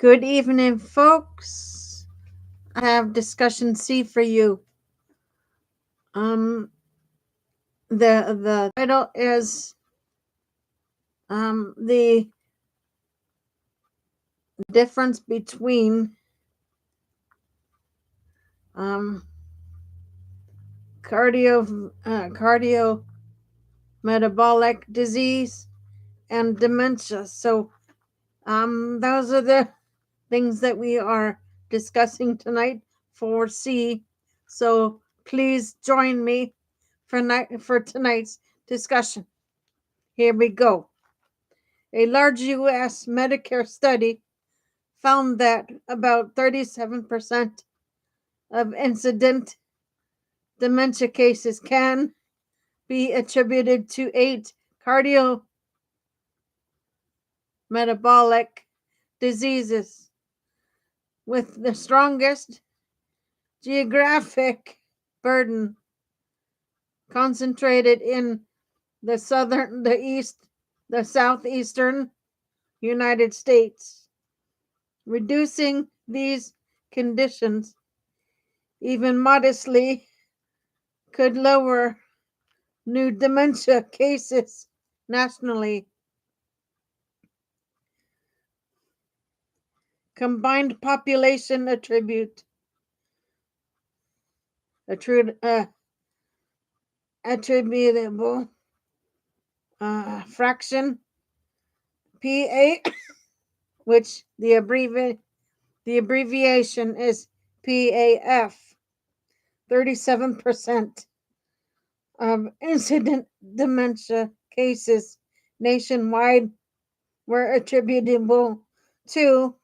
Good evening, folks. I have discussion C for you. The title is the difference between cardiometabolic disease and dementia. So those are the things that we are discussing tonight for C. So please join me for tonight's discussion. Here we go. A large U.S. Medicare study found that about 37% of incident dementia cases can be attributed to 8 cardiometabolic diseases, with the strongest geographic burden concentrated in the southeastern United States. Reducing these conditions, even modestly, could lower new dementia cases nationally. Combined population attributable fraction PA, which the abbreviation is PAF. 37% of incident dementia cases nationwide were attributable to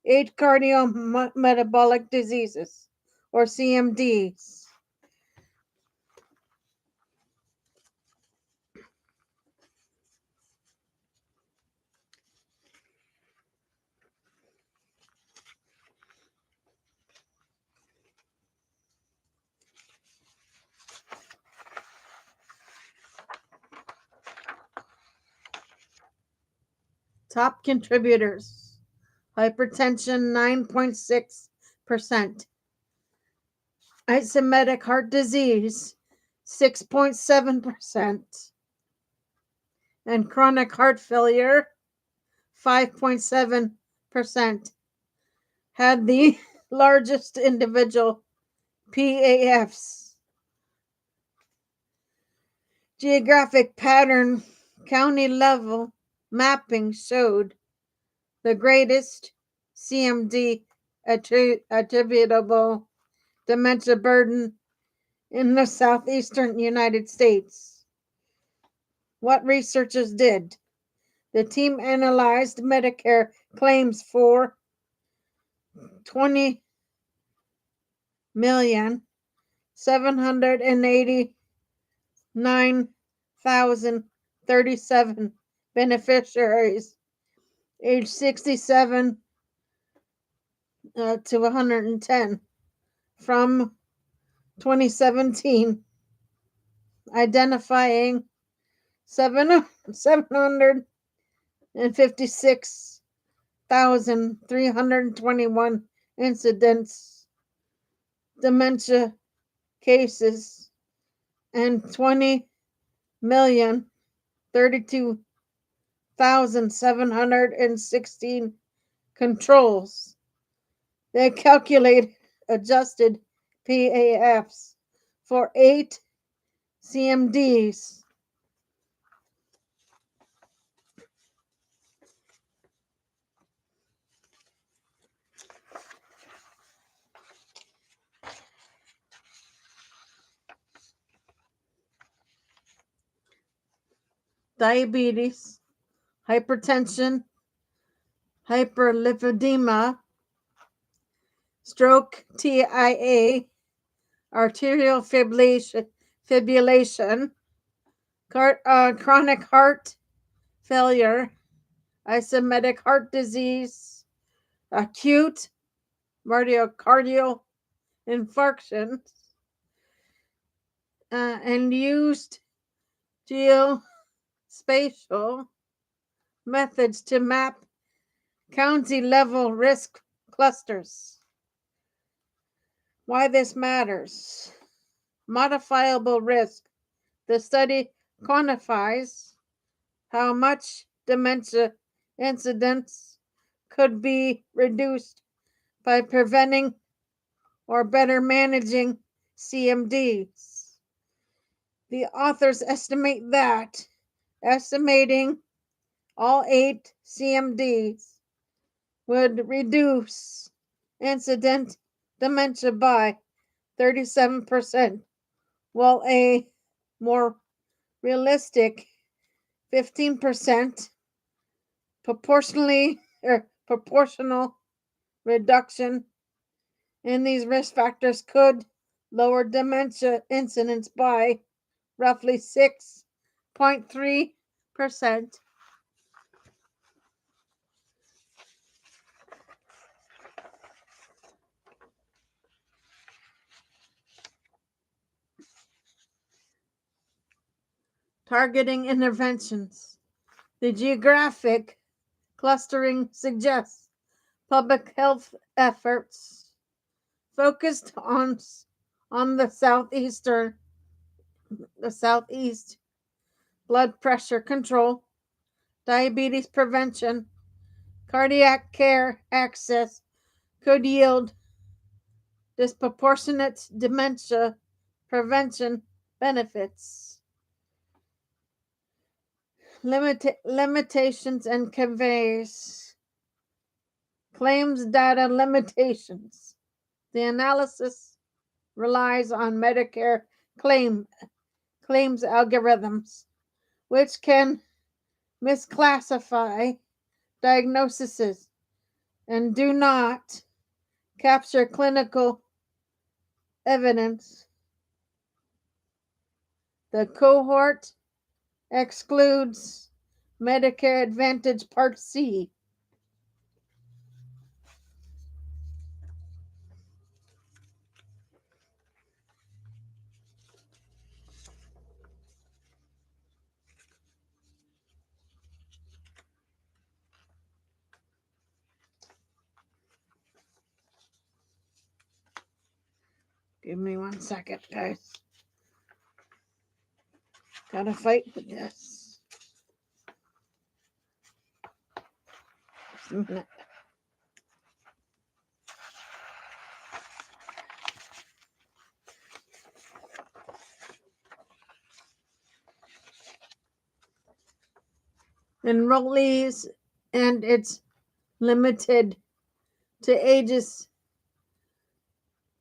8 cardiometabolic diseases, or CMDs. Top contributors: hypertension 9.6%, ischemic heart disease 6.7%, and chronic heart failure 5.7% had the largest individual PAFs. Geographic pattern county level mapping showed the greatest CMD attributable dementia burden in the southeastern United States. What researchers did: the team analyzed Medicare claims for 20,789,037 beneficiaries age 67 to 110 from 2017, identifying 756,321 incidents dementia cases and 20,032,716 controls. They calculate adjusted PAFs for 8 CMDs. Diabetes, hypertension, hyperlipidemia, stroke, TIA, arterial fibrillation, chronic heart failure, ischemic heart disease, acute myocardial infarction, and used geospatial methods to map county level risk clusters. Why this matters. Modifiable risk. The study quantifies how much dementia incidence could be reduced by preventing or better managing CMDs. The authors estimate that estimating all 8 CMDs would reduce incident dementia by 37%, while a more realistic 15% proportional reduction in these risk factors could lower dementia incidence by roughly 6.3%. Targeting interventions. The geographic clustering suggests public health efforts focused on the southeast, blood pressure control, diabetes prevention, cardiac care access could yield disproportionate dementia prevention benefits. Limitations and conveys. Claims data limitations. The analysis relies on Medicare claims algorithms, which can misclassify diagnoses and do not capture clinical evidence. The cohort excludes Medicare Advantage Part C. Give me 1 second, guys. Gotta fight with this. Just a minute. Enrollees, and it's limited to ages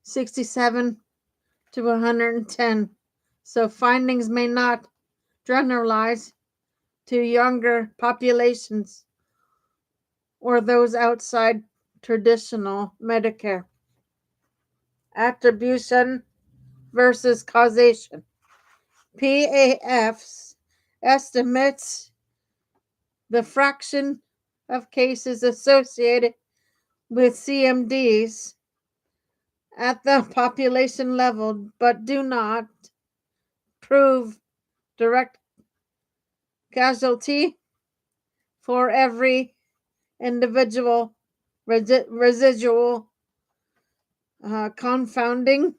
67 to 110, so findings may not generalize to younger populations or those outside traditional Medicare. Attribution versus causation. PAFs estimates the fraction of cases associated with CMDs at the population level, but do not prove direct causality for every individual. Residual confounding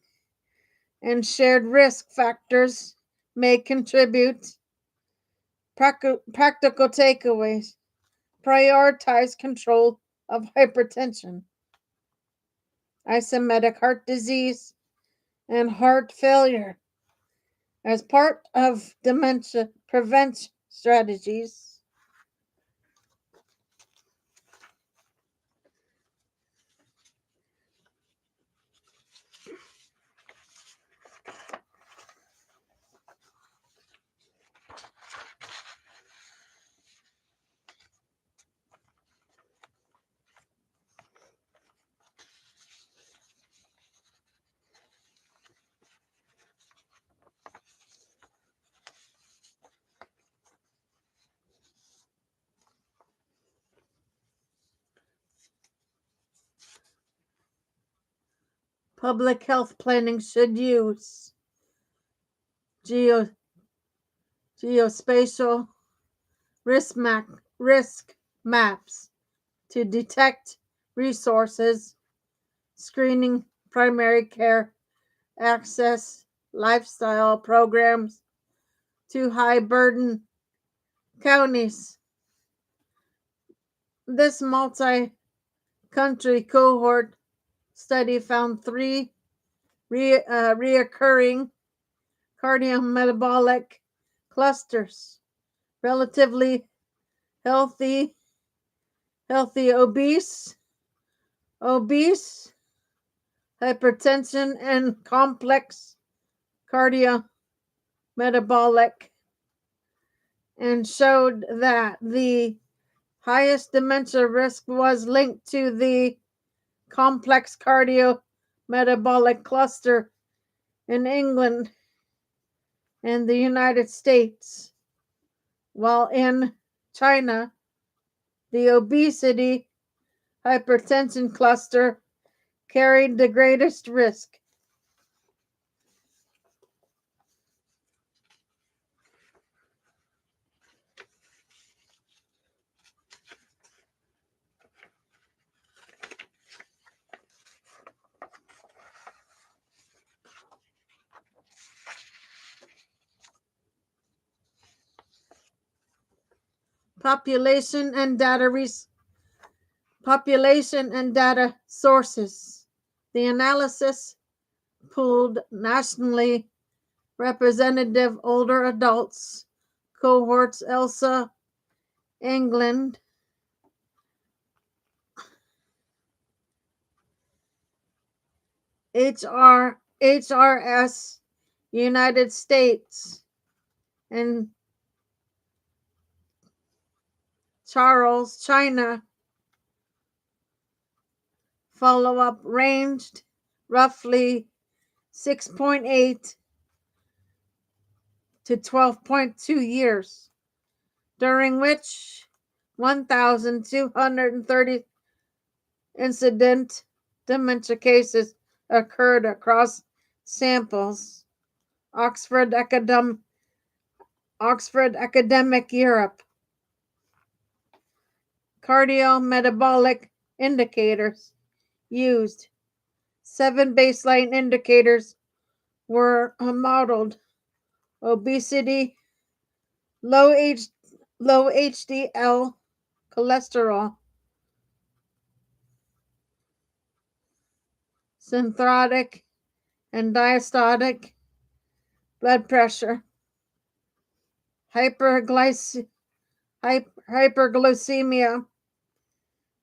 and shared risk factors may contribute. Practical takeaways. Prioritize control of hypertension, ischemic heart disease, and heart failure as part of dementia prevention strategies. Public health planning should use geospatial risk maps to detect resources, screening, primary care access, lifestyle programs to high burden counties. This multi country cohort study found three reoccurring cardiometabolic clusters: relatively healthy, obese, hypertension, and complex cardiometabolic, and showed that the highest dementia risk was linked to the complex cardiometabolic cluster in England and the United States, while in China, the obesity hypertension cluster carried the greatest risk. Population and data sources. The analysis pooled nationally representative older adults cohorts, ELSA, England, HRS, United States, and Charles, China. Follow-up ranged roughly 6.8 to 12.2 years, during which 1,230 incident dementia cases occurred across samples. Oxford Academic Europe. Cardiometabolic indicators used. 7 baseline indicators were modeled: obesity, low HDL cholesterol, systolic and diastolic blood pressure, hyperglycemia,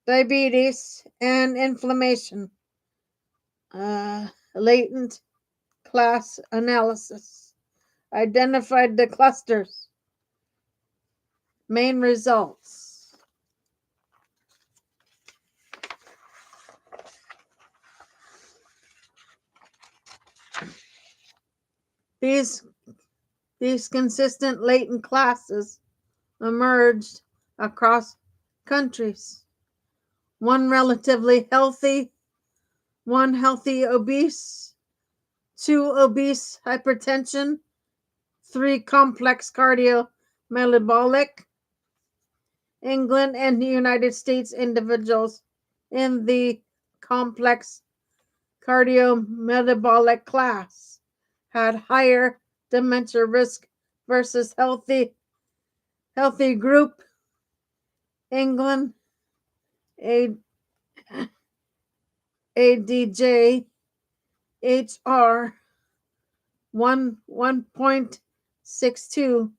diabetes, and inflammation. Latent class analysis identified the clusters. Main results. These consistent latent classes emerged across countries. 1 relatively healthy, 1 healthy obese, 2 obese hypertension, 3 complex cardiometabolic. England and the United States individuals in the complex cardiometabolic class had higher dementia risk versus healthy group. England, ADJ, HR 1.62,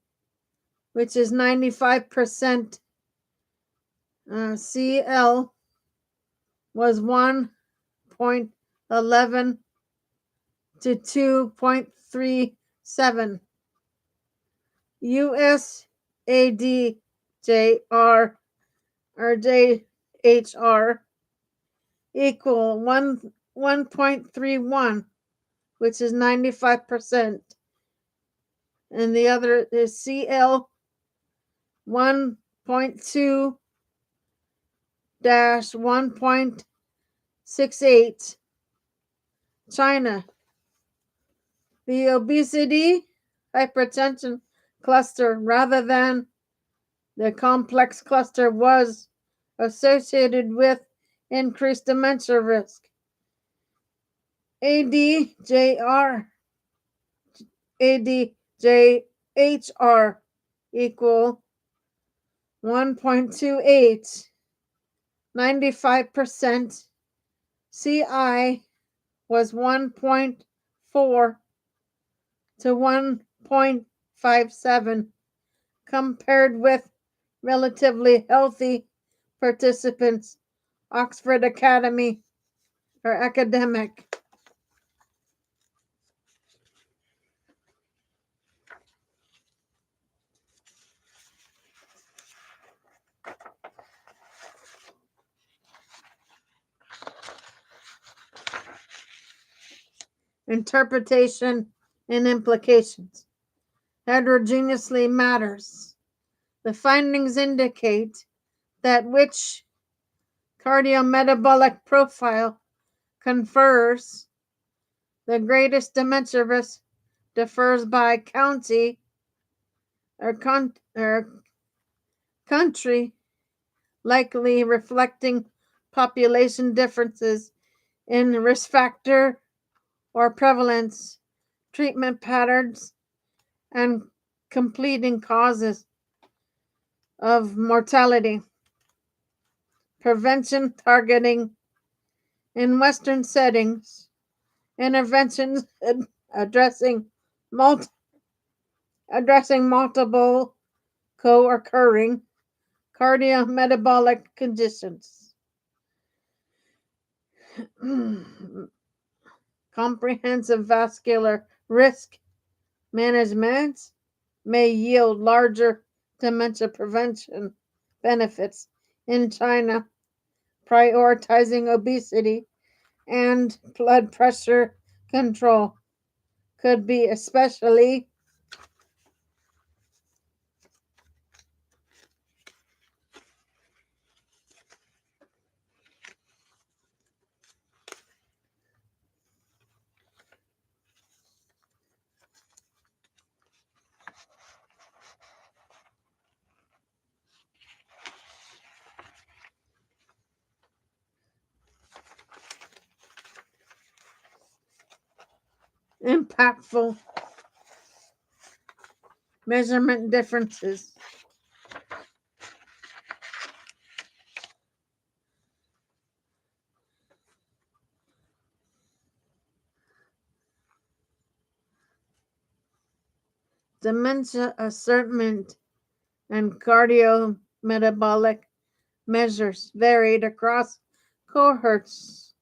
which is 95%. CL was 1.11 to 2.37. US ADJR or JHR equal 1.31, which is 95%. And the other is CL 1.2 1.68. China. The obesity hypertension cluster rather than the complex cluster was associated with increased dementia risk. ADJR, ADJHR equal 1.28, 95%. CI was 1.4 to 1.57, compared with relatively healthy participants. Oxford Academy or academic. Interpretation and implications. Heterogeneously matters. The findings indicate that which cardiometabolic profile confers the greatest dementia risk differs by county or country, likely reflecting population differences in risk factor or prevalence, treatment patterns, and completing causes of mortality. Prevention targeting. In Western settings, interventions addressing multiple co-occurring cardiometabolic conditions. Comprehensive vascular risk management may yield larger dementia prevention benefits in China, prioritizing obesity and blood pressure control could be especially impactful. Measurement differences. Dementia assessment and cardiometabolic measures varied across cohorts.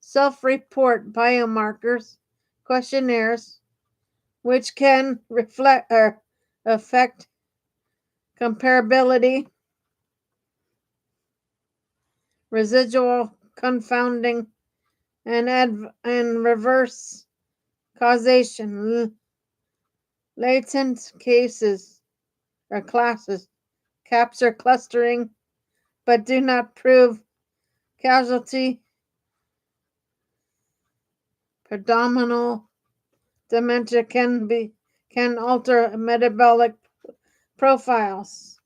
Self-report biomarkers, questionnaires, which can reflect or affect comparability, residual confounding, and reverse causation. Latent cases or classes capture clustering but do not prove causality. Predominant dementia can alter metabolic profiles.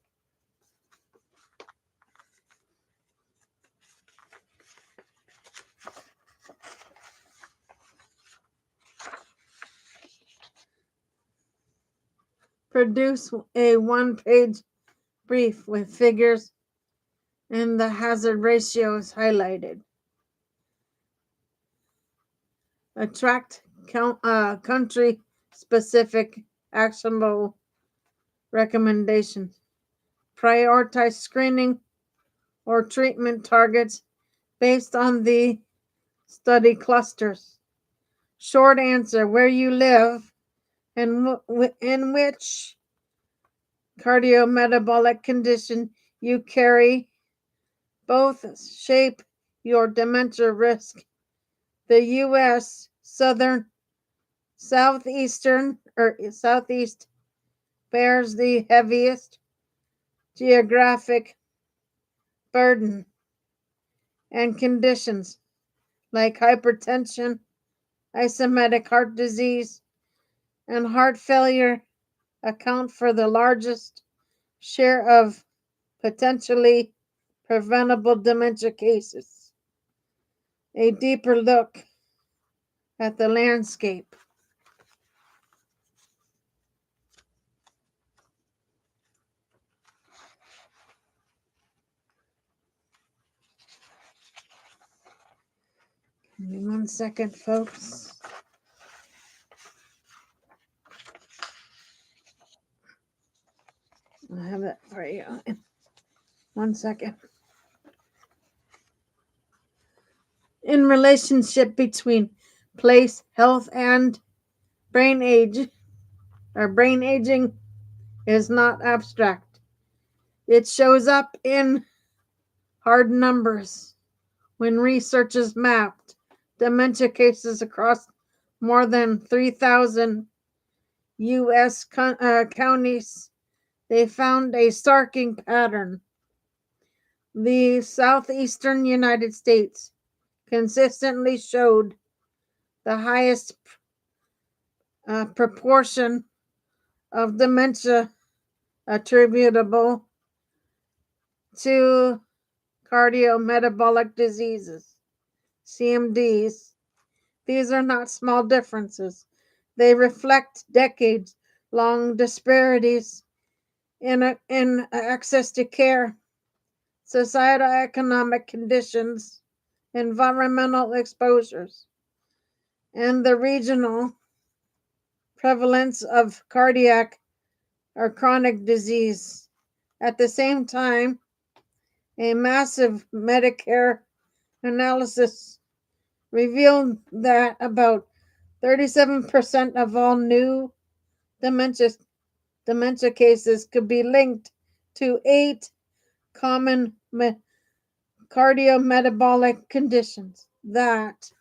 Produce a one-page brief with figures and the hazard ratios highlighted. Attract country-specific actionable recommendations. Prioritize screening or treatment targets based on the study clusters. Short answer: where you live and in which cardiometabolic condition you carry both shape your dementia risk. The U.S. Southeast bears the heaviest geographic burden, and conditions like hypertension, ischemic heart disease, and heart failure account for the largest share of potentially preventable dementia cases. A deeper look at the landscape. Give me 1 second, folks. I have that for you. 1 second. In relationship between place, health, and brain age, or brain aging is not abstract. It shows up in hard numbers. When researchers mapped dementia cases across more than 3,000 U.S. counties, they found a starking pattern. The southeastern United States consistently showed the highest proportion of dementia attributable to cardiometabolic diseases, CMDs. These are not small differences. They reflect decades-long disparities in access to care, societal economic conditions, environmental exposures, and the regional prevalence of cardiac or chronic disease. At the same time, a massive Medicare analysis revealed that about 37% of all new dementia cases could be linked to 8 common cardiometabolic conditions. That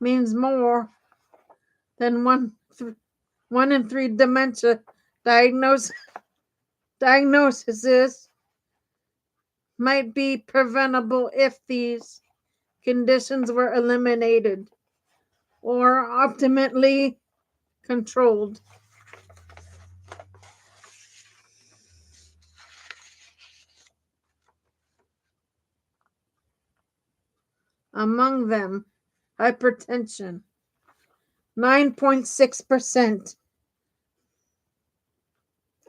means more than one in 3 dementia diagnoses might be preventable if these conditions were eliminated or optimally controlled. Among them, hypertension, 9.6%,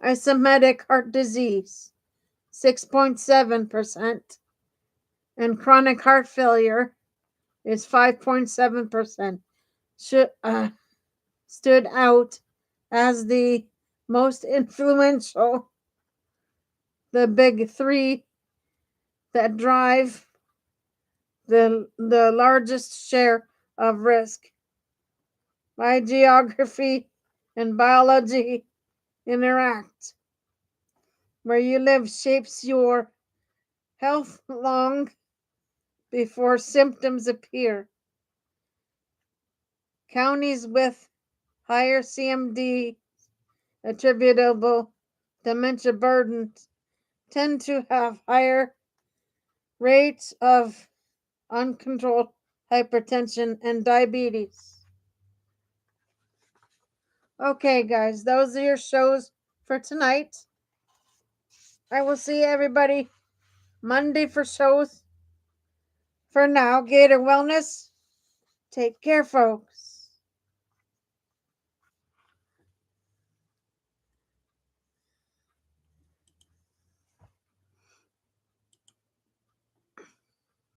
ischemic heart disease, 6.7%, and chronic heart failure is 5.7%, stood out as the most influential, the big 3 that drive the largest share of risk. By geography and biology interact. Where you live shapes your health long before symptoms appear. Counties with higher CMD attributable dementia burdens tend to have higher rates of uncontrolled hypertension and diabetes. Okay, guys, those are your shows for tonight. I will see everybody Monday for shows. For now, Gator Wellness, take care, folks.